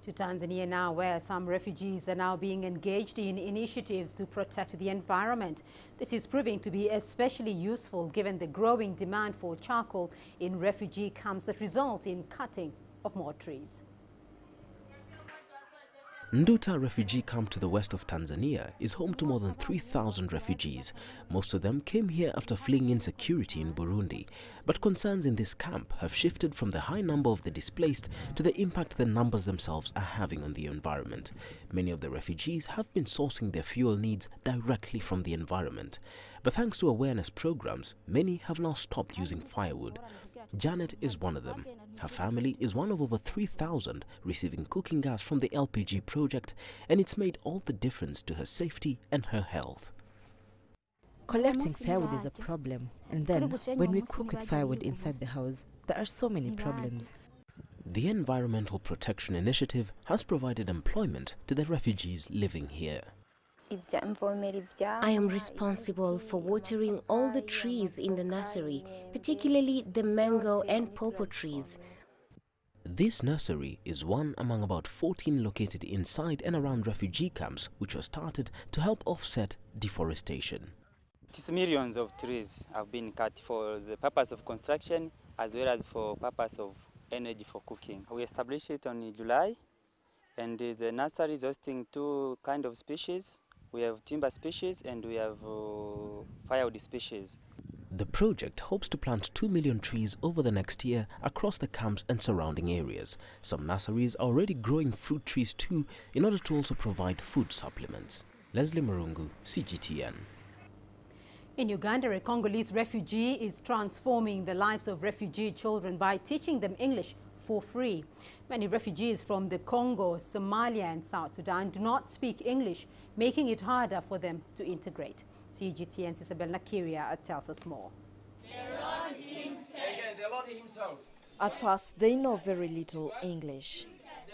To Tanzania now, where some refugees are now being engaged in initiatives to protect the environment. This is proving to be especially useful given the growing demand for charcoal in refugee camps that result in cutting of more trees. Nduta refugee camp to the west of Tanzania is home to more than 3,000 refugees. Most of them came here after fleeing insecurity in Burundi. But concerns in this camp have shifted from the high number of the displaced to the impact the numbers themselves are having on the environment. Many of the refugees have been sourcing their fuel needs directly from the environment. But thanks to awareness programs, many have now stopped using firewood. Janet is one of them. Her family is one of over 3,000 receiving cooking gas from the LPG project, and it's made all the difference to her safety and her health. Collecting firewood is a problem, and then when we cook with firewood inside the house, there are so many problems. The Environmental Protection Initiative has provided employment to the refugees living here. I am responsible for watering all the trees in the nursery, particularly the mango and pawpaw trees. This nursery is one among about 14 located inside and around refugee camps, which was started to help offset deforestation. Millions of trees have been cut for the purpose of construction as well as for purpose of energy for cooking. We established it on July, and the nursery is hosting two kinds of species. We have timber species and we have firewood species. The project hopes to plant 2 million trees over the next year across the camps and surrounding areas. Some nurseries are already growing fruit trees too, in order to also provide food supplements. Leslie Marungu, CGTN. In Uganda, a Congolese refugee is transforming the lives of refugee children by teaching them English for free. Many refugees from the Congo, Somalia and South Sudan do not speak English, making it harder for them to integrate. CGTN's Isabel Nakiria tells us more. At first, they know very little English.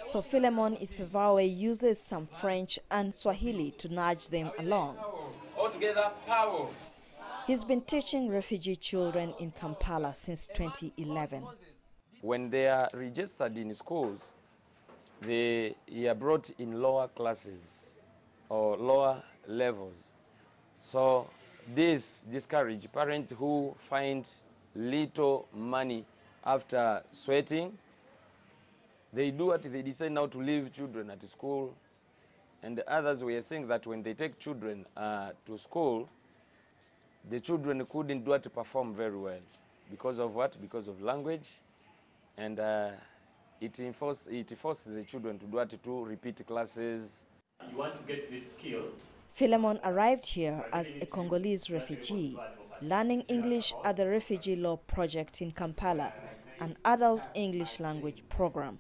So Philemon Isavawe uses some French and Swahili to nudge them along. He's been teaching refugee children in Kampala since 2011. When they are registered in schools, they are brought in lower classes or lower levels. So this discourages parents who find little money after sweating. They do what they decide now to leave children at school. And the others were saying that when they take children to school, the children couldn't do it perform very well. Because of what? Because of language. And it forces the children to do it, to repeat classes. You want to get this skill? Philemon arrived here as a Congolese refugee, learning English at the Refugee Law Project in Kampala, an adult English language program.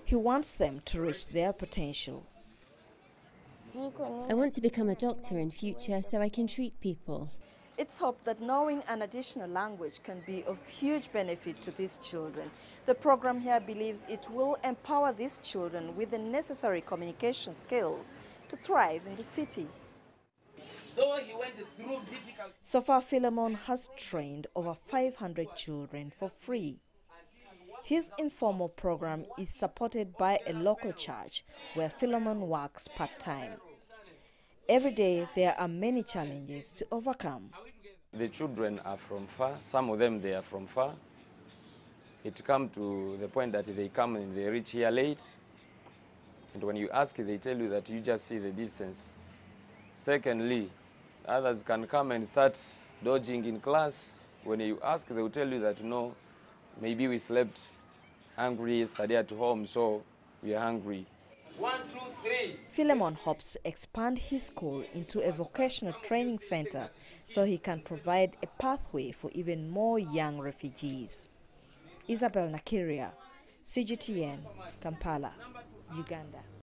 He wants them to reach their potential. I want to become a doctor in future so I can treat people. It's hoped that knowing an additional language can be of huge benefit to these children. The program here believes it will empower these children with the necessary communication skills to thrive in the city. So far, Philemon has trained over 500 children for free. His informal program is supported by a local church where Philemon works part-time. Every day, there are many challenges to overcome. The children are from far. Some of them, they are from far. It comes to the point that they come and they reach here late. And when you ask, they tell you that you just see the distance. Secondly, others can come and start dodging in class. When you ask, they will tell you that, no, maybe we slept hungry yesterday at home, so we are hungry. 1, 2, 3. Philemon hopes to expand his school into a vocational training center so he can provide a pathway for even more young refugees. Isabel Nakiria, CGTN, Kampala, Uganda.